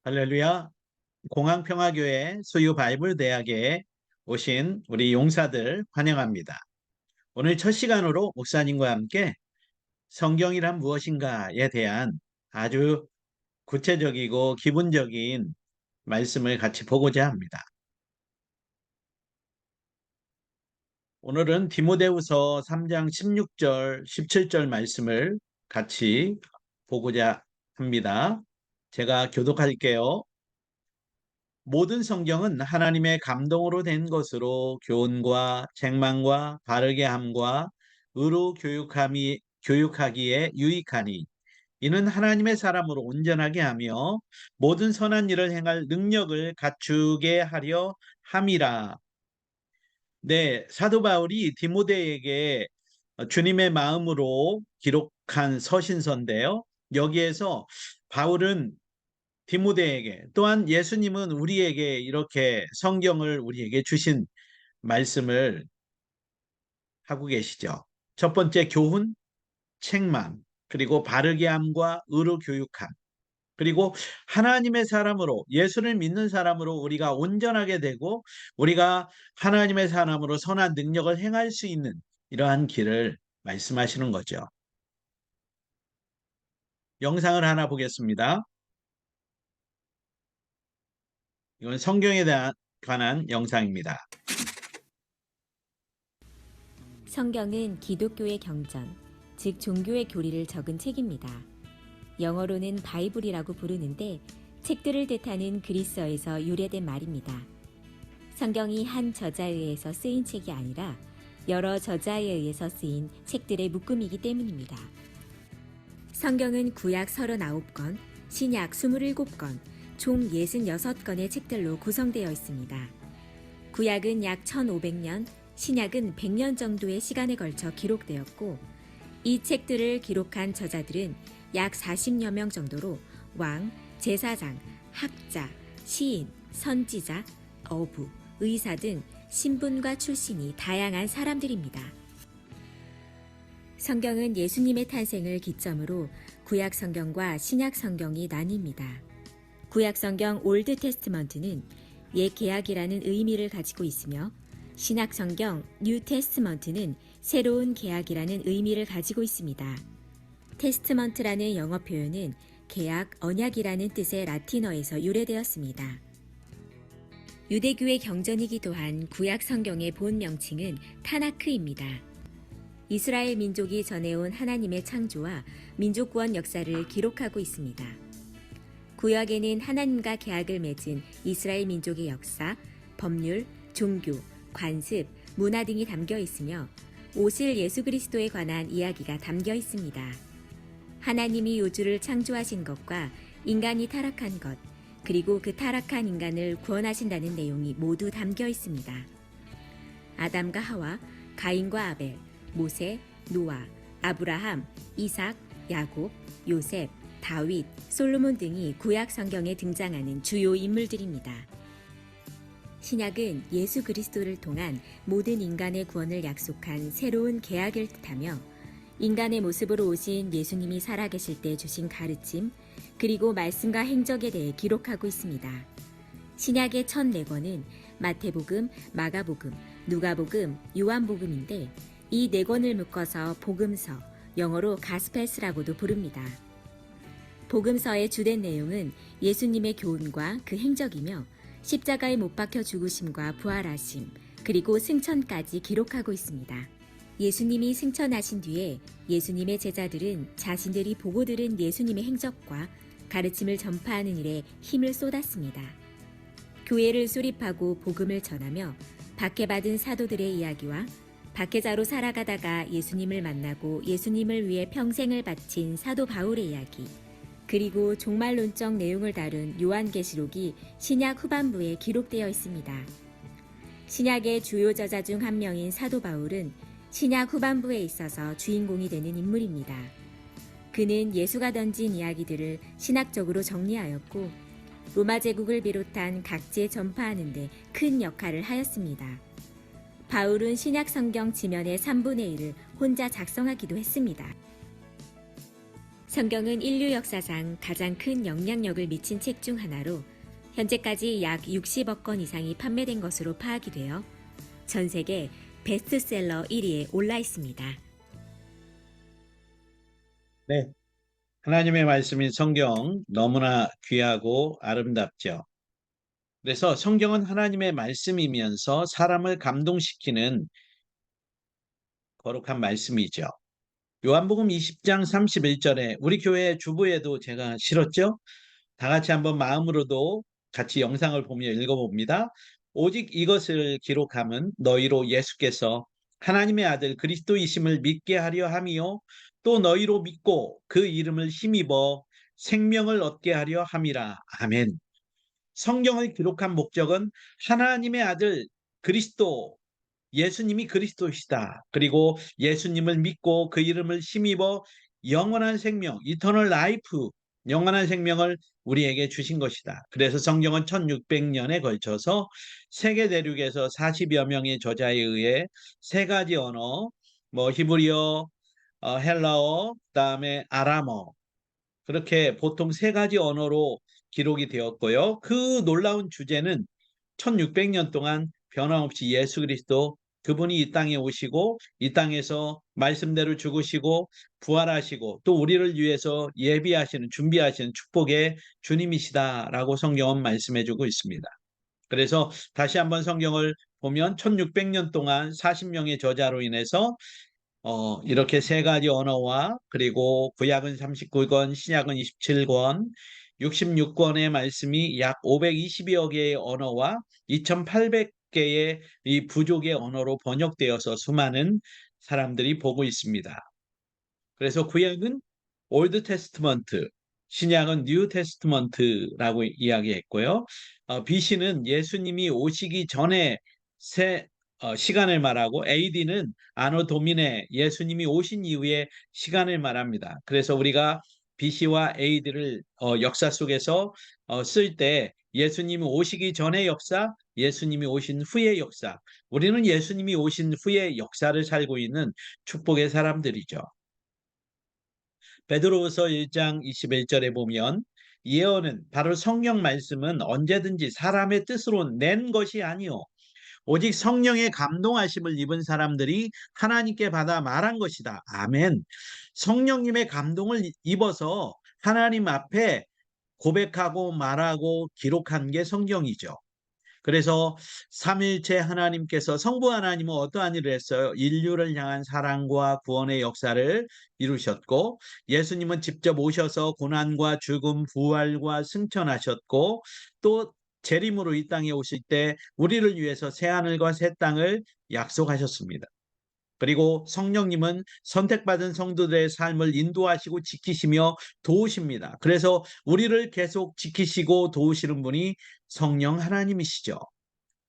할렐루야. 공항평화교회 수유 바이블 대학에 오신 우리 용사들 환영합니다. 오늘 첫 시간으로 목사님과 함께 성경이란 무엇인가에 대한 아주 구체적이고 기본적인 말씀을 같이 보고자 합니다. 오늘은 디모데후서 3장 16절, 17절 말씀을 같이 보고자 합니다. 제가 교독할게요. 모든 성경은 하나님의 감동으로 된 것으로 교훈과 책망과 바르게 함과 의로 교육하기에 유익하니 이는 하나님의 사람으로 온전하게 하며 모든 선한 일을 행할 능력을 갖추게 하려 함이라. 네, 사도 바울이 디모데에게 주님의 마음으로 기록한 서신서인데요. 여기에서 바울은 디모데에게 또한 예수님은 우리에게 이렇게 성경을 우리에게 주신 말씀을 하고 계시죠. 첫 번째 교훈, 책망, 그리고 바르게 함과 의로 교육함, 그리고 하나님의 사람으로 예수를 믿는 사람으로 우리가 온전하게 되고 우리가 하나님의 사람으로 선한 능력을 행할 수 있는 이러한 길을 말씀하시는 거죠. 영상을 하나 보겠습니다. 이건 관한 영상입니다. 성경은 기독교의 경전, 즉 종교의 교리를 적은 책입니다. 영어로는 바이블이라고 부르는데 책들을 뜻하는 그리스어에서 유래된 말입니다. 성경이 한 저자에 의해서 쓰인 책이 아니라 여러 저자에 의해서 쓰인 책들의 묶음이기 때문입니다. 성경은 구약 39권, 신약 27권, 총 66권의 책들로 구성되어 있습니다. 구약은 약 1500년, 신약은 100년 정도의 시간에 걸쳐 기록되었고 이 책들을 기록한 저자들은 약 40여 명 정도로 왕, 제사장, 학자, 시인, 선지자, 어부, 의사 등 신분과 출신이 다양한 사람들입니다. 성경은 예수님의 탄생을 기점으로 구약 성경과 신약 성경이 나뉩니다. 구약 성경 올드 테스트먼트는 옛 계약이라는 의미를 가지고 있으며 신약 성경 뉴 테스트먼트는 새로운 계약이라는 의미를 가지고 있습니다. 테스트먼트라는 영어 표현은 계약, 언약이라는 뜻의 라틴어에서 유래되었습니다. 유대교의 경전이기도 한 구약 성경의 본 명칭은 타나크입니다. 이스라엘 민족이 전해온 하나님의 창조와 민족 구원 역사를 기록하고 있습니다. 구약에는 하나님과 계약을 맺은 이스라엘 민족의 역사, 법률, 종교, 관습, 문화 등이 담겨 있으며 오실 예수 그리스도에 관한 이야기가 담겨 있습니다. 하나님이 우주를 창조하신 것과 인간이 타락한 것, 그리고 그 타락한 인간을 구원하신다는 내용이 모두 담겨 있습니다. 아담과 하와, 가인과 아벨, 모세, 노아, 아브라함, 이삭, 야곱, 요셉, 다윗, 솔로몬 등이 구약 성경에 등장하는 주요 인물들입니다. 신약은 예수 그리스도를 통한 모든 인간의 구원을 약속한 새로운 계약을 뜻하며 인간의 모습으로 오신 예수님이 살아계실 때 주신 가르침, 그리고 말씀과 행적에 대해 기록하고 있습니다. 신약의 첫 4권은 마태복음, 마가복음, 누가복음, 요한복음인데 이 4권을 묶어서 복음서, 영어로 가스펠스라고도 부릅니다. 복음서의 주된 내용은 예수님의 교훈과 그 행적이며 십자가에 못 박혀 죽으심과 부활하심, 그리고 승천까지 기록하고 있습니다. 예수님이 승천하신 뒤에 예수님의 제자들은 자신들이 보고 들은 예수님의 행적과 가르침을 전파하는 일에 힘을 쏟았습니다. 교회를 수립하고 복음을 전하며 박해받은 사도들의 이야기와 박해자로 살아가다가 예수님을 만나고 예수님을 위해 평생을 바친 사도 바울의 이야기, 그리고 종말론적 내용을 다룬 요한계시록이 신약 후반부에 기록되어 있습니다. 신약의 주요 저자 중 한 명인 사도 바울은 신약 후반부에 있어서 주인공이 되는 인물입니다. 그는 예수가 던진 이야기들을 신학적으로 정리하였고 로마 제국을 비롯한 각지에 전파하는 데 큰 역할을 하였습니다. 바울은 신약 성경 지면의 3분의 1을 혼자 작성하기도 했습니다. 성경은 인류 역사상 가장 큰 영향력을 미친 책 중 하나로 현재까지 약 60억 권 이상이 판매된 것으로 파악이 되어 전 세계 베스트셀러 1위에 올라 있습니다. 네. 하나님의 말씀인 성경 너무나 귀하고 아름답죠. 그래서 성경은 하나님의 말씀이면서 사람을 감동시키는 거룩한 말씀이죠. 요한복음 20장 31절에 우리 교회 주보에도 제가 실었죠. 다 같이 한번 마음으로도 같이 영상을 보며 읽어봅니다. 오직 이것을 기록함은 너희로 예수께서 하나님의 아들 그리스도이심을 믿게 하려 함이요 또 너희로 믿고 그 이름을 힘입어 생명을 얻게 하려 함이라. 아멘. 성경을 기록한 목적은 하나님의 아들 그리스도, 예수님이 그리스도시다. 그리고 예수님을 믿고 그 이름을 힘입어 영원한 생명, 이터널 라이프, 영원한 생명을 우리에게 주신 것이다. 그래서 성경은 1600년에 걸쳐서 세계 대륙에서 40여 명의 저자에 의해 세 가지 언어, 히브리어, 헬라어, 그다음에 아람어, 그렇게 보통 세 가지 언어로 기록이 되었고요. 그 놀라운 주제는 1600년 동안 변함없이 예수 그리스도 그분이 이 땅에 오시고 이 땅에서 말씀대로 죽으시고 부활하시고 또 우리를 위해서 예비하시는 준비하시는 축복의 주님이시다라고 성경은 말씀해주고 있습니다. 그래서 다시 한번 성경을 보면 1600년 동안 40명의 저자로 인해서 이렇게 세 가지 언어와 그리고 구약은 39권, 신약은 27권, 66권의 말씀이 약 520여 개의 언어와 2800개의 이 부족의 언어로 번역되어서 수많은 사람들이 보고 있습니다. 그래서 구약은 올드 테스트먼트, 신약은 뉴 테스트먼트라고 이야기했고요. BC는 예수님이 오시기 전에 시간을 말하고 AD는 아노 도미네, 예수님이 오신 이후의 시간을 말합니다. 그래서 우리가 BC와 AD를 역사 속에서 쓸 때 예수님이 오시기 전의 역사, 예수님이 오신 후의 역사, 우리는 예수님이 오신 후의 역사를 살고 있는 축복의 사람들이죠. 베드로후서 1장 21절에 보면 예언은 바로 성경 말씀은 언제든지 사람의 뜻으로 낸 것이 아니요 오직 성령의 감동하심을 입은 사람들이 하나님께 받아 말한 것이다. 아멘. 성령님의 감동을 입어서 하나님 앞에 고백하고 말하고 기록한 게 성경이죠. 그래서 삼일체 하나님께서 성부 하나님은 어떠한 일을 했어요? 인류를 향한 사랑과 구원의 역사를 이루셨고 예수님은 직접 오셔서 고난과 죽음, 부활과 승천하셨고 또 재림으로 이 땅에 오실 때 우리를 위해서 새하늘과 새 땅을 약속하셨습니다. 그리고 성령님은 선택받은 성도들의 삶을 인도하시고 지키시며 도우십니다. 그래서 우리를 계속 지키시고 도우시는 분이 성령 하나님이시죠.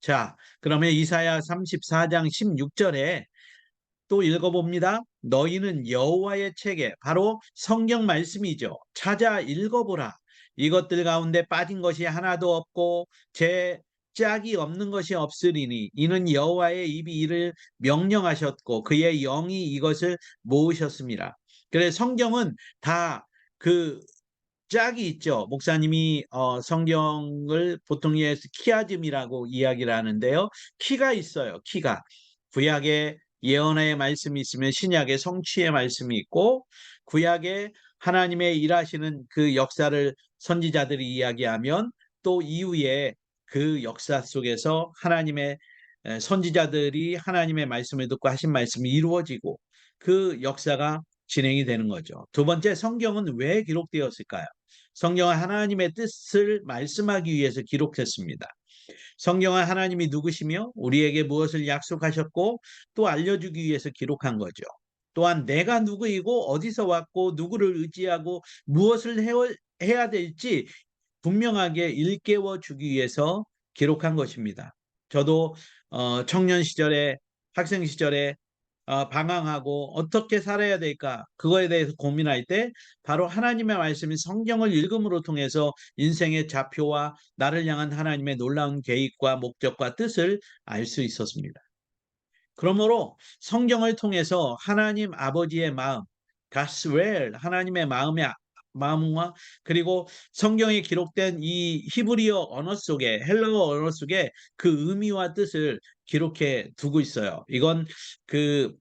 자, 그러면 이사야 34장 16절에 또 읽어봅니다. 너희는 여호와의 책에 바로 성경 말씀이죠. 찾아 읽어보라. 이것들 가운데 빠진 것이 하나도 없고 제 짝이 없는 것이 없으리니 이는 여호와의 입이 이를 명령하셨고 그의 영이 이것을 모으셨습니다. 그래서 성경은 다 그 짝이 있죠. 목사님이 성경을 보통 키아즘이라고 이야기를 하는데요. 키가 있어요. 키가. 구약에 예언의 말씀이 있으면 신약에 성취의 말씀이 있고 구약에 하나님의 일하시는 그 역사를 선지자들이 이야기하면 또 이후에 그 역사 속에서 하나님의 선지자들이 하나님의 말씀을 듣고 하신 말씀이 이루어지고 그 역사가 진행이 되는 거죠. 두 번째, 성경은 왜 기록되었을까요? 성경은 하나님의 뜻을 말씀하기 위해서 기록했습니다. 성경은 하나님이 누구시며 우리에게 무엇을 약속하셨고 또 알려주기 위해서 기록한 거죠. 또한 내가 누구이고 어디서 왔고 누구를 의지하고 무엇을 해야 될지 분명하게 일깨워 주기 위해서 기록한 것입니다. 저도 청년 시절에 학생 시절에 방황하고 어떻게 살아야 될까 그거에 대해서 고민할 때 바로 하나님의 말씀인 성경을 읽음으로 통해서 인생의 좌표와 나를 향한 하나님의 놀라운 계획과 목적과 뜻을 알 수 있었습니다. 그러므로 성경을 통해서 하나님 아버지의 마음, God's will, 하나님의 마음과 그리고 성경에 기록된 이 히브리어 언어 속에 헬라어 언어 속에 그 의미와 뜻을 기록해 두고 있어요. 이건 그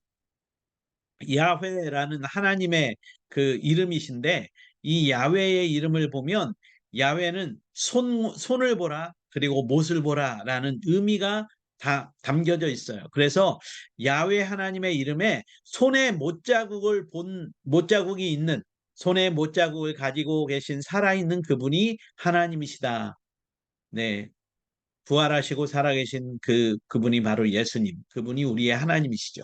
야훼라는 하나님의 그 이름이신데 이 야훼의 이름을 보면 야훼는 손을 보라 그리고 못을 보라라는 의미가 다 담겨져 있어요. 그래서 야훼 하나님의 이름에 손에 못자국이 있는 손에 못자국을 가지고 계신 살아있는 그분이 하나님이시다. 네. 부활하시고 살아계신 그분이 바로 예수님. 그분이 우리의 하나님이시죠.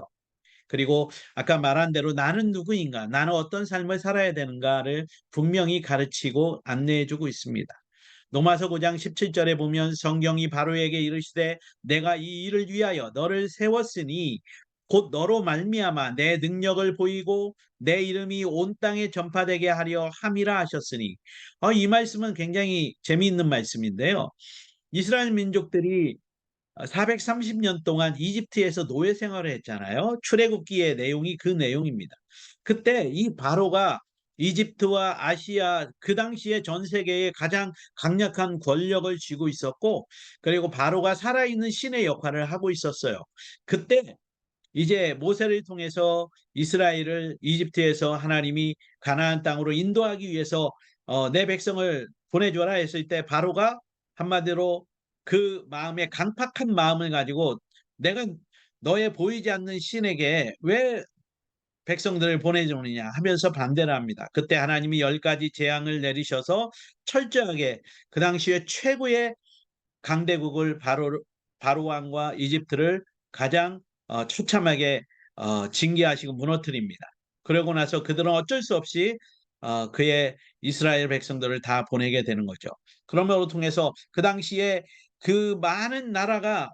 그리고 아까 말한 대로 나는 누구인가, 나는 어떤 삶을 살아야 되는가를 분명히 가르치고 안내해 주고 있습니다. 로마서 9장 17절에 보면 성경이 바로에게 이르시되 내가 이 일을 위하여 너를 세웠으니 곧 너로 말미암아 내 능력을 보이고 내 이름이 온 땅에 전파되게 하려 함이라 하셨으니 이 말씀은 굉장히 재미있는 말씀인데요. 이스라엘 민족들이 430년 동안 이집트에서 노예 생활을 했잖아요. 출애굽기의 내용이 그 내용입니다. 그때 이 바로가 이집트와 아시아 그 당시에 전 세계에 가장 강력한 권력을 쥐고 있었고 그리고 바로가 살아있는 신의 역할을 하고 있었어요. 그때 이제 모세를 통해서 이스라엘을 이집트에서 하나님이 가나안 땅으로 인도하기 위해서 내 백성을 보내줘라 했을 때 바로가 한마디로 그 마음에 강팍한 마음을 가지고 내가 너의 보이지 않는 신에게 왜 백성들을 보내주느냐 하면서 반대를 합니다. 그때 하나님이 10가지 재앙을 내리셔서 철저하게 그 당시에 최고의 강대국을 바로 왕과 이집트를 가장 처참하게 징계하시고 무너뜨립니다. 그러고 나서 그들은 어쩔 수 없이 그의 이스라엘 백성들을 다 보내게 되는 거죠. 그러므로 통해서 그 당시에 그 많은 나라가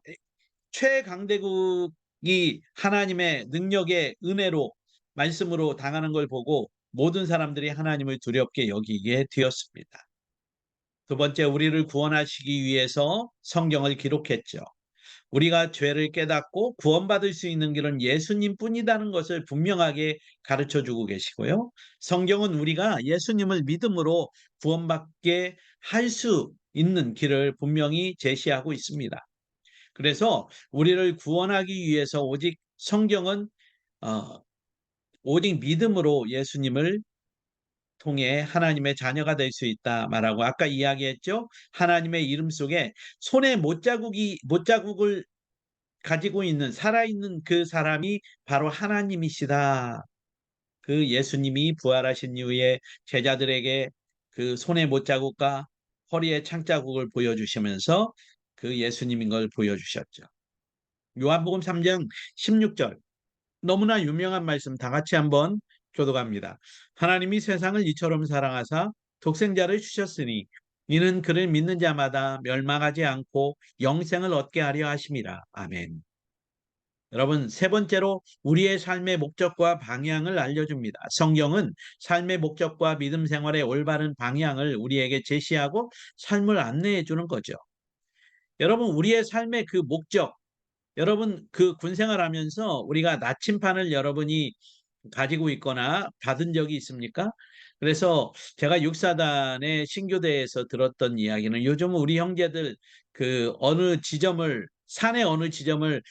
최강대국이 하나님의 능력의 은혜로 말씀으로 당하는 걸 보고 모든 사람들이 하나님을 두렵게 여기게 되었습니다. 두 번째, 우리를 구원하시기 위해서 성경을 기록했죠. 우리가 죄를 깨닫고 구원받을 수 있는 길은 예수님 뿐이라는 것을 분명하게 가르쳐 주고 계시고요. 성경은 우리가 예수님을 믿음으로 구원받게 할 수 있는 길을 분명히 제시하고 있습니다. 그래서 우리를 구원하기 위해서 오직 성경은 어, 오직 믿음으로 예수님을 통해 하나님의 자녀가 될 수 있다 말하고 아까 이야기했죠. 하나님의 이름 속에 손에 못자국을 가지고 있는 살아있는 그 사람이 바로 하나님이시다. 그 예수님이 부활하신 이후에 제자들에게 그 손에 못자국과 허리에 창자국을 보여주시면서 그 예수님인 걸 보여주셨죠. 요한복음 3장 16절 너무나 유명한 말씀 다 같이 한번 교독합니다. 하나님이 세상을 이처럼 사랑하사 독생자를 주셨으니 이는 그를 믿는 자마다 멸망하지 않고 영생을 얻게 하려 하심이라. 아멘. 여러분, 세 번째로 우리의 삶의 목적과 방향을 알려줍니다. 성경은 삶의 목적과 믿음 생활의 올바른 방향을 우리에게 제시하고 삶을 안내해 주는 거죠. 여러분, 우리의 삶의 그 목적, 여러분 그 군생활 하면서 우리가 나침판을 여러분이 가지고 있거나 받은 적이 있습니까? 그래서 제가 육사단의 신교대에서 들었던 이야기는 요즘 우리 형제들 그 산의 어느 지점을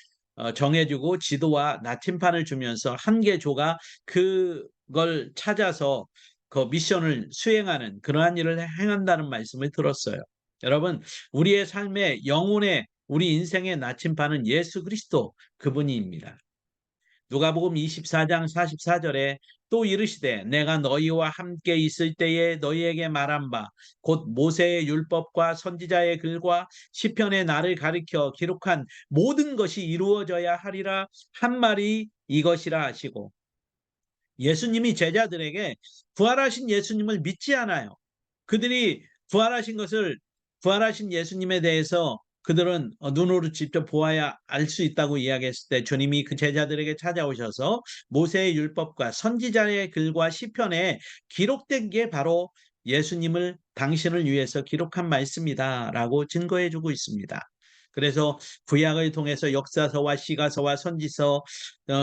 정해주고 지도와 나침판을 주면서 한 개 조가 그걸 찾아서 그 미션을 수행하는 그러한 일을 행한다는 말씀을 들었어요. 여러분, 우리의 삶의 영혼의 우리 인생의 나침판은 예수 그리스도 그분입니다. 누가복음 24장 44절에 또 이르시되 내가 너희와 함께 있을 때에 너희에게 말한 바 곧 모세의 율법과 선지자의 글과 시편의 나를 가리켜 기록한 모든 것이 이루어져야 하리라 한 말이 이것이라 하시고 예수님이 제자들에게 부활하신 예수님을 믿지 않아요. 그들이 부활하신 예수님에 대해서 그들은 눈으로 직접 보아야 알 수 있다고 이야기했을 때 주님이 그 제자들에게 찾아오셔서 모세의 율법과 선지자의 글과 시편에 기록된 게 바로 예수님을 당신을 위해서 기록한 말씀이다라고 증거해 주고 있습니다. 그래서 구약을 통해서 역사서와 시가서와 선지서,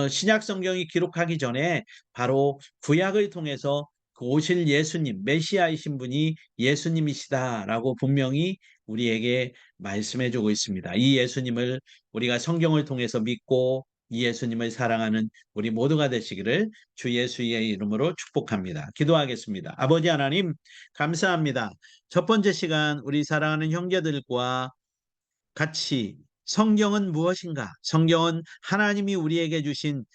신약 성경이 기록하기 전에 바로 구약을 통해서 그 오실 예수님, 메시아이신 분이 예수님이시다라고 분명히 우리에게 말씀해 주고 있습니다. 이 예수님을 우리가 성경을 통해서 믿고 이 예수님을 사랑하는 우리 모두가 되시기를 주 예수의 이름으로 축복합니다. 기도하겠습니다. 아버지 하나님, 감사합니다. 첫 번째 시간 우리 사랑하는 형제들과 같이 성경은 무엇인가? 성경은 하나님이 우리에게 주신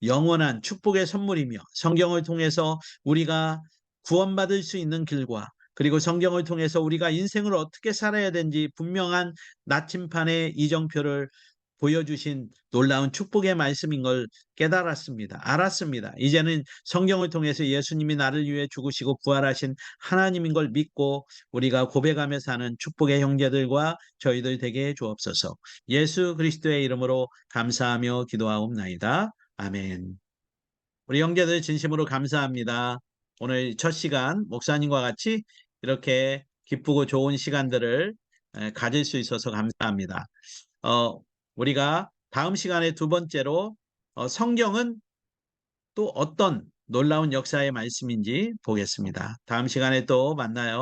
영원한 축복의 선물이며 성경을 통해서 우리가 구원받을 수 있는 길과 그리고 성경을 통해서 우리가 인생을 어떻게 살아야 되는지 분명한 나침판의 이정표를 보여주신 놀라운 축복의 말씀인 걸 깨달았습니다. 알았습니다. 이제는 성경을 통해서 예수님이 나를 위해 죽으시고 부활하신 하나님인 걸 믿고 우리가 고백하며 사는 축복의 형제들과 저희들 되게 해 주옵소서. 예수 그리스도의 이름으로 감사하며 기도하옵나이다. 아멘. 우리 형제들 진심으로 감사합니다. 오늘 첫 시간 목사님과 같이 이렇게 기쁘고 좋은 시간들을 가질 수 있어서 감사합니다. 어, 우리가 다음 시간에 두 번째로 성경은 또 어떤 놀라운 역사의 말씀인지 보겠습니다. 다음 시간에 또 만나요.